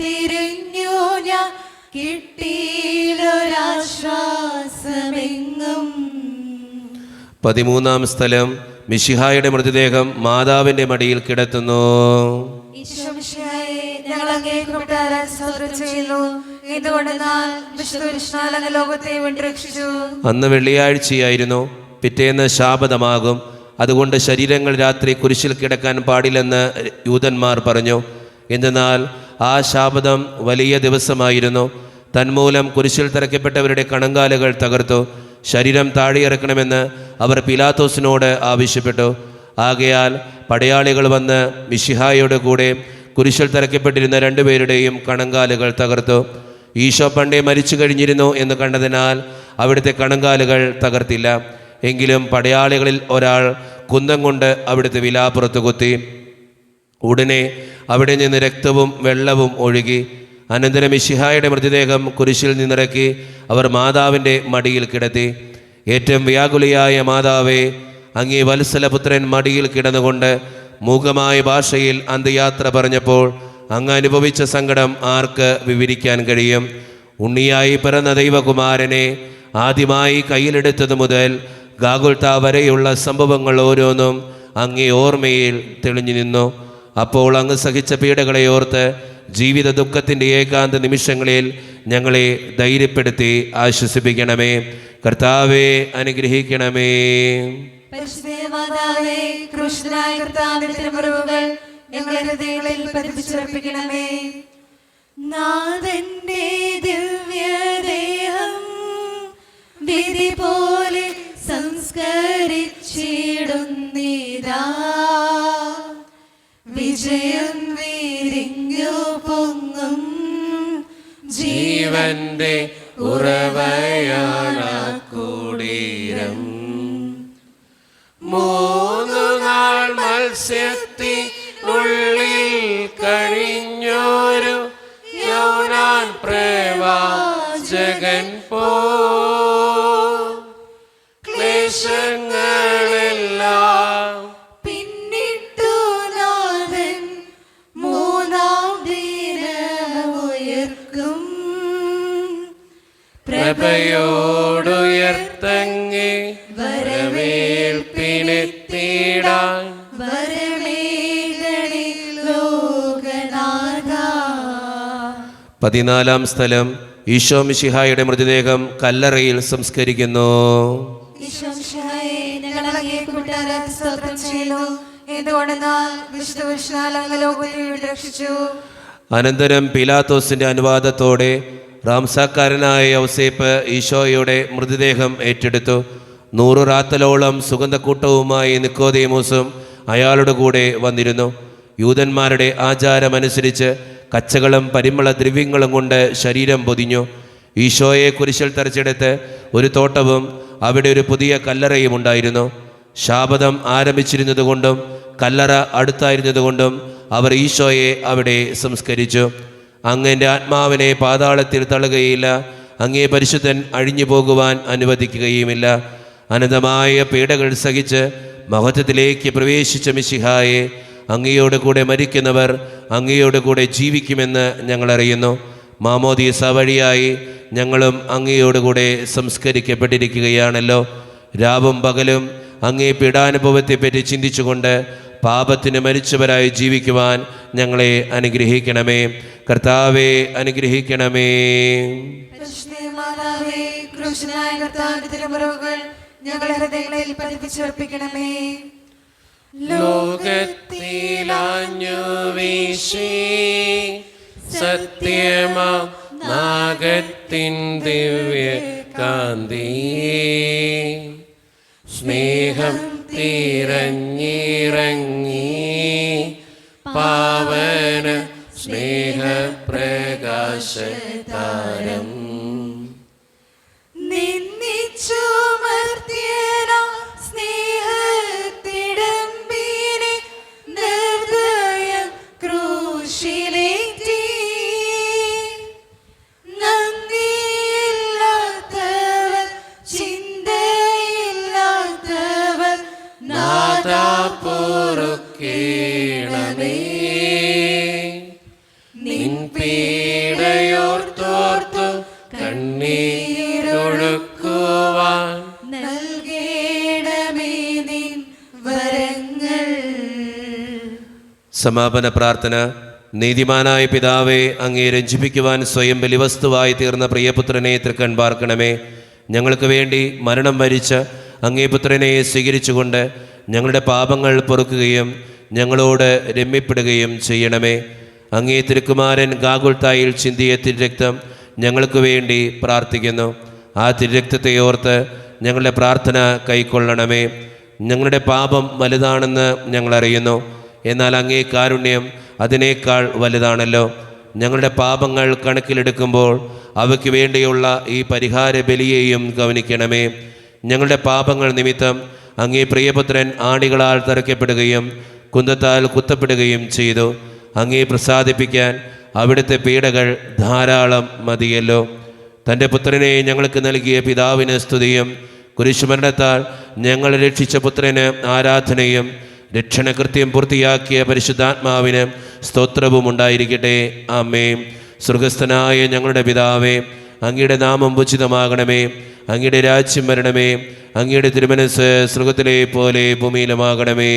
തിരിഞ്ഞു ഞാൻ, കിട്ടിയിലൊരാശ്വാസമെങ്ങും. 13-ാം സ്ഥലം. മിശിഹായുടെ മൃതദേഹം മാതാവിൻ്റെ മടിയിൽ കിടത്തുന്നു. ഞങ്ങൾ അങ്ങേ കൂട്ടുകാരാൻ സ്തോത്രം ചെയ്യുന്നു. എന്തുകൊണ്ടെന്നാൽ വിശുദ്ധ കൃഷ്ണാൽ അങ്ങ് ലോകത്തെ വീണ്ടെടുത്തു. അന്ന് വെള്ളിയാഴ്ചയായിരുന്നു. പിറ്റേന്ന് ശാബതമാകും. അതുകൊണ്ട് ശരീരങ്ങൾ രാത്രി കുരിശിൽ കിടക്കാൻ പാടില്ലെന്ന് യൂതന്മാർ പറഞ്ഞു. എന്തെന്നാൽ ആ ശാബതം വലിയ ദിവസമായിരുന്നു. തന്മൂലം കുരിശിൽ തറയ്ക്കപ്പെട്ടവരുടെ കണങ്കാലുകൾ തകർത്തു. ശരീരം താഴെയിറക്കണമെന്ന് അവർ പീലാത്തോസിനോട് ആവശ്യപ്പെട്ടു. ആകയാൽ പടയാളികൾ വന്ന് മിശിഹായുടെ കൂടെ കുരിശിൽ തറയ്ക്കപ്പെട്ടിരുന്ന രണ്ടുപേരുടെയും കണങ്കാലുകൾ തകർത്തു. ഈശോ പണ്ടേ മരിച്ചു കഴിഞ്ഞിരുന്നു എന്ന് കണ്ടതിനാൽ അവിടുത്തെ കണങ്കാലുകൾ തകർത്തില്ല. എങ്കിലും പടയാളികളിൽ ഒരാൾ കുന്തം കൊണ്ട് അവിടുത്തെ വിലാപ്പുറത്ത് കുത്തി. ഉടനെ അവിടെ നിന്ന് രക്തവും വെള്ളവും ഒഴുകി. അനന്തരം മിശിഹായുടെ മൃതദേഹം കുരിശിൽ നിന്നിറക്കി അവർ മാതാവിൻ്റെ മടിയിൽ കിടത്തി. ഏറ്റവും വ്യാകുലിയായ മാതാവേ, അങ്ങേ വത്സലപുത്രൻ മടിയിൽ കിടന്നുകൊണ്ട് മൂകമായ ഭാഷയിൽ അന്ത്യയാത്ര പറഞ്ഞപ്പോൾ അങ്ങ് അനുഭവിച്ച സങ്കടം ആർക്ക് വിവരിക്കാൻ കഴിയും? ഉണ്ണിയായി പിറന്ന ദൈവകുമാരനെ ആദ്യമായി കയ്യിലെടുത്തത് മുതൽ ഗാഗുൽത്ത വരെയുള്ള സംഭവങ്ങൾ ഓരോന്നും അങ്ങേ ഓർമ്മയിൽ തെളിഞ്ഞു നിന്നു. അപ്പോൾ അങ്ങ് സഹിച്ച പീഡകളെ ഓർത്ത് ജീവിത ദുഃഖത്തിൻ്റെ ഏകാന്ത നിമിഷങ്ങളിൽ ഞങ്ങളെ ധൈര്യപ്പെടുത്തി ആശ്വസിപ്പിക്കണമേ. കർത്താവെ, അനുഗ്രഹിക്കണമേ. പരിശുദ്ധമാതാവേ, ക്രൂശനായ കർത്താവിന്റെ തിരുമുറിവുകൾ ഞങ്ങളുടെ ഹൃദയങ്ങളിൽ പതിപ്പിച്ചുറപ്പിക്കണമേ. നാഥന്റെ ദിവ്യദേഹം വിധി പോലെ സംസ്കരിച്ചിടുന്നിതാ. വിജയം വിരിഞ്ഞു പൊങ്ങും ജീവന്റെ ഉറവയാണ് കുടീരം. 3 നാൾ മത്സ്യത്തിനുള്ളിൽ കഴിഞ്ഞൊരു യോനാൻ പ്രവാചകൻ പോ ക്ലേശങ്ങളെല്ലാം പിന്നിട്ടു നാഥൻ 3-ാം ദിനമുയർക്കും. പ്രഭയോടുയർത്തങ്ങി വരവേൽപ്പിനെത്തിടാൻ വരമേഘണി ലോകനാഥ. 14-ാം സ്ഥലം. ഈശോ മിശിഹായുടെ മൃതദേഹം കല്ലറയിൽ സംസ്കരിക്കുന്നു. ഈശോമിശിഹായെ, ഞങ്ങൾ അങ്ങേ കൂട്ടുകാരാൻ സ്തോത്രം ചെയ്യുന്നു. എന്തുകൊണ്ടെന്നാൽ വിശുദ്ധ കൃഷ്ണാൽ അങ്ങ് ലോകത്തെ വീണ്ടെടുത്തു. അനന്തരം പീലാത്തോസിന്റെ അനുവാദത്തോടെ റാംസാക്കാരനായ യൗസേപ്പ് ഈശോയുടെ മൃതദേഹം ഏറ്റെടുത്തു. 100 റാത്തലോളം സുഗന്ധക്കൂട്ടവുമായി നിക്കോദേമോസും അയാളുടെ കൂടെ വന്നിരുന്നു. യൂതന്മാരുടെ ആചാരമനുസരിച്ച് കച്ചകളും പരിമള ദ്രവ്യങ്ങളും കൊണ്ട് ശരീരം പൊതിഞ്ഞു. ഈശോയെ കുരിശിൽ തറച്ചെടുത്ത് ഒരു തോട്ടവും അവിടെ ഒരു പുതിയ കല്ലറയും ഉണ്ടായിരുന്നു. ശാബദം ആരംഭിച്ചിരുന്നതുകൊണ്ടും കല്ലറ അടുത്തായിരുന്നതുകൊണ്ടും അവർ ഈശോയെ അവിടെ സംസ്കരിച്ചു. അങ്ങ് എൻ്റെ ആത്മാവിനെ പാതാളത്തിൽ തള്ളുകയില്ല. അങ്ങേ പരിശുദ്ധൻ അഴിഞ്ഞു പോകുവാൻ അനുവദിക്കുകയുമില്ല. അനന്തമായ പീഡകൾ സഹിച്ച് മഹത്വത്തിലേക്ക് പ്രവേശിച്ച മിശിഹായെ, അങ്ങയോട് കൂടെ മരിക്കുന്നവർ അങ്ങയോട് കൂടെ ജീവിക്കുമെന്ന് ഞങ്ങൾ അറിയുന്നു. മാമോദീസ വഴിയായി ഞങ്ങളും അങ്ങയോടുകൂടെ സംസ്കരിക്കപ്പെട്ടിരിക്കുകയാണല്ലോ. രാവും പകലും അങ്ങേ പീഡാനുഭവത്തെപ്പറ്റി ചിന്തിച്ചുകൊണ്ട് പാപത്തിന് മരിച്ചവരായി ജീവിക്കുവാൻ ഞങ്ങളെ അനുഗ്രഹിക്കണമേ. കർത്താവെ അനുഗ്രഹിക്കണമേ. ക്രൂശനായ കർത്താവിന്റെ തിരുമുറിവുകൾ ഞങ്ങളുടെ ഹൃദയങ്ങളിൽ പതിപ്പിച്ചുറപ്പിക്കണമേ. ലോകത്തിലാഞ്ഞു വീശി സത്യമാം നാഗത്തിൻ ദിവ്യ കാന്തി, സ്നേഹം തിരഞ്ഞിറങ്ങി പാവന സ്നേഹപ്രകാശതാരം, നിൻ പീഡയോർത്തോർത്തു കണ്ണീരൊഴുക്കുവാൻ നൽകേണമേ നിൻ വരങ്ങൾ. സമാപന പ്രാർത്ഥന. നീതിമാനായ പിതാവേ, അങ്ങേ രഞ്ജിപ്പിക്കുവാൻ സ്വയം ബലിവസ്തുവായി തീർന്ന പ്രിയപുത്രനെ തൃക്കൺ പാർക്കണമേ. ഞങ്ങൾക്ക് വേണ്ടി മരണം വരിച്ച അങ്ങേ പുത്രനെ സ്വീകരിച്ചുകൊണ്ട് ഞങ്ങളുടെ പാപങ്ങൾ പൊറുക്കുകയും ഞങ്ങളോട് രമ്യപ്പെടുകയും ചെയ്യണമേ. അങ്ങേ തിരുക്കുമാരൻ ഗാഗുൽത്തായിൽ ചിന്തിയ തിരുരക്തം ഞങ്ങൾക്ക് വേണ്ടി പ്രാർത്ഥിക്കുന്നു. ആ തിരുരക്തത്തെ ഓർത്ത് ഞങ്ങളുടെ പ്രാർത്ഥന കൈക്കൊള്ളണമേ. ഞങ്ങളുടെ പാപം വലുതാണെന്ന് ഞങ്ങളറിയുന്നു. എന്നാൽ അങ്ങേ കാരുണ്യം അതിനേക്കാൾ വലുതാണല്ലോ. ഞങ്ങളുടെ പാപങ്ങൾ കണക്കിലെടുക്കുമ്പോൾ അവയ്ക്ക് വേണ്ടിയുള്ള ഈ പരിഹാര ബലിയെയും ഗവനിക്കണമേ. ഞങ്ങളുടെ പാപങ്ങൾ നിമിത്തം അങ്ങേ പ്രിയപുത്രൻ ആണികളാൽ തറയ്ക്കപ്പെടുകയും കുന്തത്താൽ കുത്തപ്പെടുകയും ചെയ്തു. അങ്ങേ പ്രസാദിപ്പിക്കാൻ അവിടുത്തെ പീഡകൾ ധാരാളം മതിയല്ലോ. തൻ്റെ പുത്രനെ ഞങ്ങൾക്ക് നൽകിയ പിതാവിന് സ്തുതിയും കുരിശുമരണത്താൽ ഞങ്ങൾ രക്ഷിച്ച പുത്രന് ആരാധനയും രക്ഷണകൃത്യം പൂർത്തിയാക്കിയ പരിശുദ്ധാത്മാവിന് സ്തോത്രവും ഉണ്ടായിരിക്കട്ടെ. ആമേൻ. സ്വർഗസ്ഥനായ ഞങ്ങളുടെ പിതാവേ, അങ്ങയുടെ നാമം ഉചിതമാകണമേ. അങ്ങയുടെ രാജ്യം വരണമേ. അങ്ങയുടെ തിരുമനസ് സ്വർഗത്തിലെ പോലെ ഭൂമിയിലുമാകണമേ.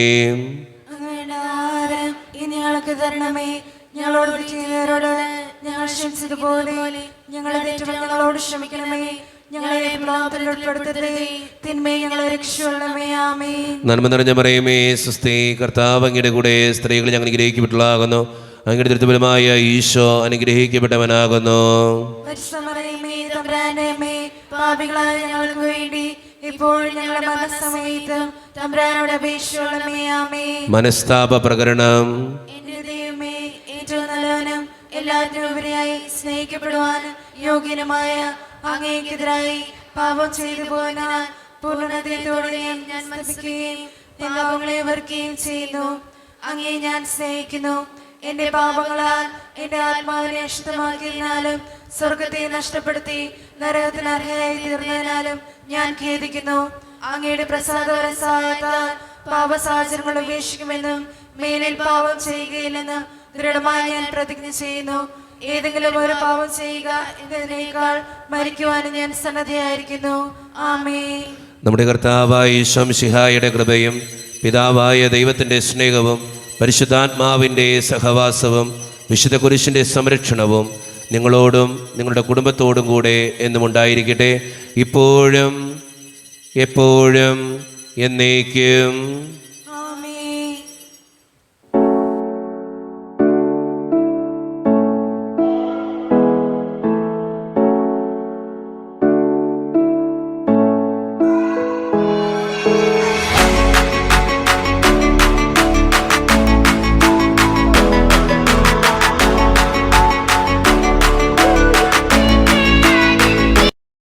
ഞങ്ങൾക്ക് തരണമേ. ഞങ്ങളോട് ചെയ്യുന്നവരോട് ഞങ്ങൾ ക്ഷമിച്ചതുപോലെ ഞങ്ങളുടെ തെറ്റുകൾ ഞങ്ങളോട് ക്ഷമിക്കണമേ. ഞങ്ങളെ ഉൾപ്പെടുത്തരുതേ, തിന്മയെ ഞങ്ങളെ രക്ഷിക്കണമേ. ആമേൻ. നന്മ നിറഞ്ഞ മറിയമേ, സ്വസ്തി, കർത്താവ് അങ്ങയുടെ കൂടെ സ്ത്രീകൾ ഞങ്ങൾ അനുഗ്രഹിക്കപ്പെട്ടതാകുന്നു. അങ്ങയുടെ ദൃഢഫലമായ ഈശോ അനുഗ്രഹിക്കപ്പെട്ടവനാകുന്നു. പാപികളായ ഞങ്ങൾക്ക് വേണ്ടി ഇപ്പോഴും ഞങ്ങളുടെ മരണസമയത്തും തമ്പുരാനോട് അപേക്ഷിക്കണമേ. ആമേൻ. മനസ്താപ പ്രകരണം. എന്റെ ദൈവമേ, ഏറ്റവും നല്ലവനും എല്ലാത്തിനും ഉപരിയായി സ്നേഹിക്കപ്പെടുവാനും യോഗ്യനുമായ അങ്ങേക്കെതിരായി പാപം ചെയ്തു പോയതിനാൽ പൂർണ്ണതയോടെ ഞാൻ മനസ്സിലാക്കുകയും പാപങ്ങളെ വെറുക്കുകയും ചെയ്യുന്നു. അങ്ങേ ഞാൻ സ്നേഹിക്കുന്നു. എന്റെ പാപങ്ങളാൽ എന്റെ ആത്മാവിനെ അശുദ്ധമാക്കിയതിനാലും സ്വർഗത്തെ നഷ്ടപ്പെടുത്തി നരകത്തിന് അർഹയായി തീർന്നതിനാലും ഞാൻ ഖേദിക്കുന്നു. അങ്ങയുടെ പ്രസാദപര സഹായത്താൽ പാപസാഹചര്യങ്ങൾ ഉപേക്ഷിക്കുമെന്നും മേലിൽ പാപം ചെയ്യുകയില്ലെന്നും ദൃഢമായി ഞാൻ പ്രതിജ്ഞ ചെയ്യുന്നു. ഏതെങ്കിലും ഒരു പാപം ചെയ്യുക എന്നതിനേക്കാൾ മരിക്കുവാനും ഞാൻ സന്നദ്ധയായിരിക്കുന്നു. ആമേൻ. നമ്മുടെ കർത്താവായ ഈശോ മിശിഹായുടെ കൃപയും പിതാവായ ദൈവത്തിൻ്റെ സ്നേഹവും പരിശുദ്ധാത്മാവിൻ്റെ സഹവാസവും വിശുദ്ധ കുരിശിൻ്റെ സംരക്ഷണവും നിങ്ങളോടും നിങ്ങളുടെ കുടുംബത്തോടും കൂടെ എന്നും ഉണ്ടായിരിക്കട്ടെ, ഇപ്പോഴും എപ്പോഴും എന്നേക്കും.